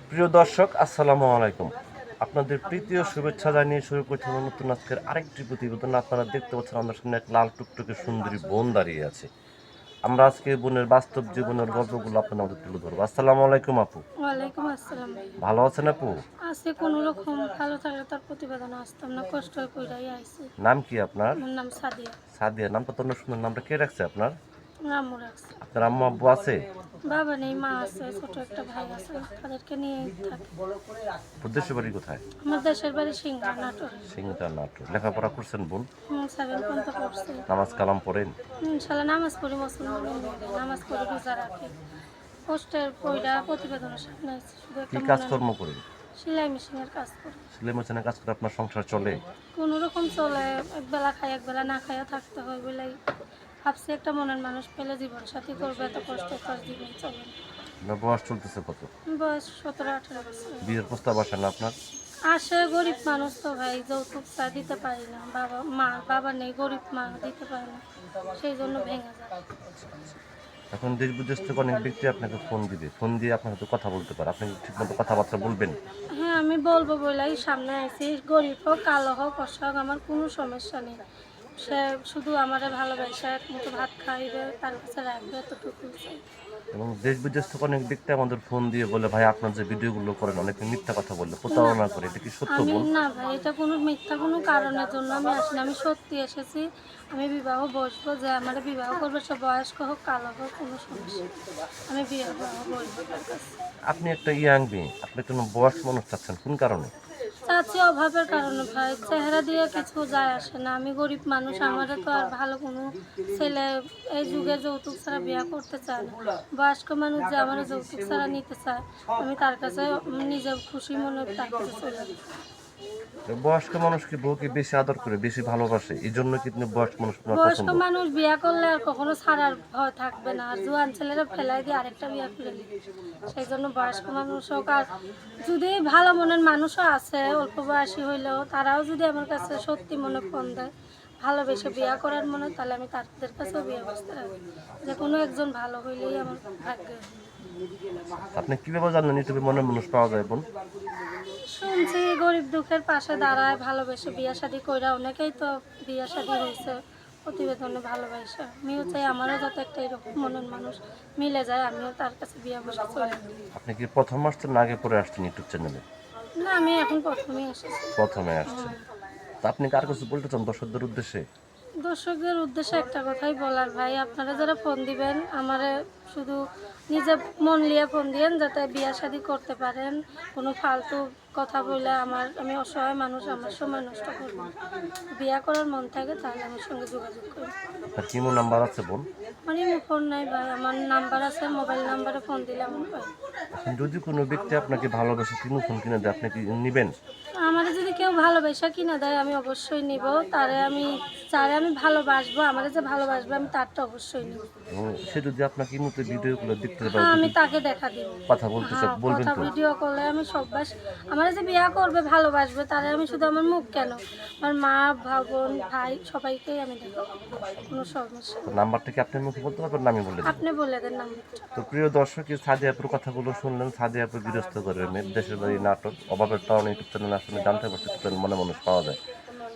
প্রিয় দর্শক, আসসালামু আলাইকুম। আপনাদের প্রীতি ও শুভেচ্ছা জানিয়ে শুরু করছি আমার নতুন আজকের আরেকটি প্রতিবেদন। আপনারা দেখতে পাচ্ছেন আমার সামনে এক লাল টুকটুকে সুন্দরী বোন দাঁড়িয়ে আছে। আমরা আজকে বোনের বাস্তব জীবনের গল্পগুলো আপনাদের মধ্যে তুলে ধরবো। আসসালামু আলাইকুম আপু। ওয়ালাইকুম আসসালাম ভাই। ভালো আছেন আপু? আজকে কোনো রকম ভালো থাকলে তার প্রতিবেদনে আসতাম না, কষ্ট কইরাই আইছি। নাম কি আপনার? আমার নাম সাদিয়া। সাদিয়া। নামটা তো অনেক সুন্দর। নামটা কে রাখছে আপনার? আমার আম্মু রাখছে। আপনার আম্মু আব্বু আছে? বাবা নেই, মা আছে, ছোট একটা ভাই আছে, তাদেরকে নিয়েই থাকি। দেশের বাড়ি কোথায়? আমার দেশের বাড়ি সিংড়া, নাটোরে। সিংড়া, নাটোর। লেখাপড়া করছেন বোন? 7 পর্যন্ত পড়ছি। নামাজ কালাম পড়েন? ইনশাল্লাহ নামাজ পড়ি, মুসলমান নামাজ পড়ি, রোজা রাখি। পোস্টের পইরা প্রতিবেদনের সামনে আইছি, শুধু কি একটা মনে কাজকর্ম করেন? সেলাই মেশিনের কাজ করি। সেলাই মেশিনের কাজ করে আপনার সংসার চলে? কোনো রকম চলে, একবেলা খাই একবেলা না খাইয়া থাকতে হয় বলেই ভাবছি একটা মনের মানুষ পেলে জীবন সাথী করবে, এত কষ্ট তার জীবন চলে না। আপনার বয়স চলতেছে কত? বয়স 17-18 বছর। বিয়ের প্রস্তাব আসে না আপনার? আসে, গরিব মানুষ তো ভাই, যৌতুক চা দিতে পারি না, বাবা নেই, গরিব মা দিতে পারে না, সেই জন্য ভেঙে যায়। এখন দেশ বিদেশ থেকে অনেক ব্যক্তি আপনাকে ফোন দিবে, ফোন দিয়ে আপনার সাথে কথা বলতে পারে, আপনি ঠিকমতো কথাবার্তা বলবেন? হ্যাঁ, আমি বলবো বলেই সামনে আইছি। গরিব হোক, কালো হোক, অসহায়, আমার কোনো সমস্যা নেই। সে শুধু আমারে ভালোবাসে, এক মুঠো ভাত খাইবে, তার কাছে রাখবে, এতটুকু চাই। এবং দেশ বিদেশ থেকে অনেক ব্যক্তি আমাদের ফোন দিয়ে বলে, ভাই আপনার যে ভিডিওগুলো করেন অনেকে মিথ্যা কথা বলে, না, প্রতারণা করে, এটা কি সত্য আমি বোন? না ভাই, এটা কোনো মিথ্যা কোনো কারণের জন্য আমি আসিনি। আমি সত্যি এসেছি। আমি বিবাহ বসবো, যে আমার বিবাহ করবে সে বয়স্ক হোক, কালো হোক, কোনো সমস্যা নেই। আমি বিবাহ বসবো তার কাছে। আপনি একটা ইয়াং মেয়ে, আপনি কোনো বয়স মানুষ চাচ্ছেন কোন কারণে? চাচ্ছি অভাবের কারণে ভাই, চেহারা দিয়ে কিছু যায় আসে না। আমি গরিব মানুষ, আমারও তো আর ভালো কোনো ছেলে এই যুগে যৌতুক ছাড়া বিয়ে করতে চায় না। বয়স্ক মানুষ যে আমার যৌতুক ছাড়া নিতে চায়, আমি তার কাছে নিজে খুশি মনে তার কাছে চলে যাই। বয়স্ক মানুষ কি বউকে বেশি আদর করে, বেশি ভালোবাসে, এই জন্য কি আপনি বয়স্ক মানুষ আপনার বয়স্ক পছন্দ? মানুষ বিয়ে করলে আর কখনো ছাড়ার ভয় থাকবে না, আর জোয়ান ছেলেরা ফেলাই দিয়ে আরেকটা বিয়ে করে নিবে। সেই জন্য বয়স্ক মানুষ হোক, আর যদি ভালো মনের মানুষও আছে অল্প বয়সী হইলেও, তারাও যদি আমার কাছে সত্যি মনে ফোন দেয়, ভালোবেসে বিয়ে করার মনে, তাহলে আমি তাদের কাছেও বিয়ে বসতে রাখি। যে কোনো একজন ভালো হইলেই আমার ভাগ্যে। আপনি কিভাবে জানেন ইউটিউবে মনের মানুষ পাওয়া যায় বোন? শুনছি গরিব দুঃখের পাশে দাঁড়ায়, ভালোবেসে বিয়ে শাদী কইরা অনেকেই তো বিয়ে শাদী হয়েছে প্রতিবেদনে ভালোবাসা। আমিও চাই আমারও যাতে একটা এরকম মনের মানুষ মিলে যায়, আমিও তার কাছে বিয়ে বসে চলে যাই। আপনি কি প্রথম আসছেন না আগে পরে আসছেন ইউটিউব চ্যানেলে? না, আমি এখন প্রথমেই এসেছি। প্রথমে আসছেন। তা আপনি কার কিছু বলতে চান দর্শকদের উদ্দেশ্যে? দর্শকদের উদ্দেশ্যে একটা কথাই বলার ভাই, আপনারা যারা ফোন দিবেন আমারে শুধু নিজে মন লিয়ে ফোন দিয়েন, যাতে বিয়ে শাদী করতে পারেন। কোনো ফালতু কথা বলে আমি অসহায় মানুষ, আমার সময় নষ্ট করব না। বিয়ে করার মন থাকে তাহলে আমার সঙ্গে যোগাযোগ করুন। আপনার কি নাম্বার আছে বোন? আমার এমনি ফোন নাই ভাই, আমার নাম্বার আছে, মোবাইল নাম্বারে ফোন দিলে আমার পাই। এখন যদি কোনো ব্যক্তি আপনাকে ভালোবেসে তিনু ফোন কিনে দেয়, আপনি কি নিবেন? আমারে যদি কেউ ভালোবাসা কিনা দেয় আমি অবশ্যই নিব। যারে আমি ভালোবাসবো, আমারে যে ভালোবাসবে আমি তারটা অবশ্যই নিব। এবং সে যদি আপনাকে ইমুতে ভিডিওগুলো দেখতে বা হ্যাঁ, আমি যদি তাকে দেখা দিব। কথা বলতে চান হ্যাঁ, বলবেন কথা তো? ভিডিও কলে আমি সব্বাস, আমারে যে বিয়া করবে ভালোবাসবে তারে আমি শুধু আমার মুখ কেন, আমার মা, বোন, ভাই সবাইকেই আমি দেখাবো। কোনো সমস্যা তো নেই। নাম্বারটা কি আপনি মুখে বলতে পারবেন না আমি বলে দেবো? আপনি বলে দেন নাম্বারটা। তো প্রিয় দর্শক, এই সাদিয়া আপুর কথাগুলো শুনলেন। সাদিয়া আপু গৃহস্থ করে মেয়ে, দেশের বাড়ি নাটক। অভাবের কারণে ইউটিউব চ্যানেল আসলে জানতে পারছি চ্যানেল মনে মানুষ পাওয়া যায়।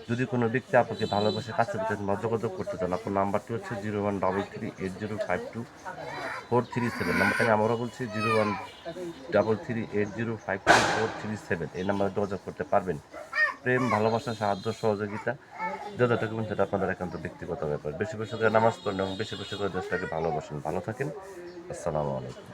যদি কোনো ব্যক্তি আপনাকে ভালোবাসে কাছে পেতেন বা যোগাযোগ করতে চান, আপনার নাম্বারটি হচ্ছে 0133805247। নাম্বারটা আমি আবারও বলছি, 0133805247। এই নাম্বারে যোগাযোগ করতে পারবেন। প্রেম, ভালোবাসা, সাহায্য, সহযোগিতা যতটুকু সেটা আপনাদের একান্ত ব্যক্তিগত ব্যাপার। বেশি বেশি করে নামাজ পড়েন এবং বেশি বেশি করে দেশটাকে ভালোবাসেন। ভালো থাকেন। আসসালামু আলাইকুম।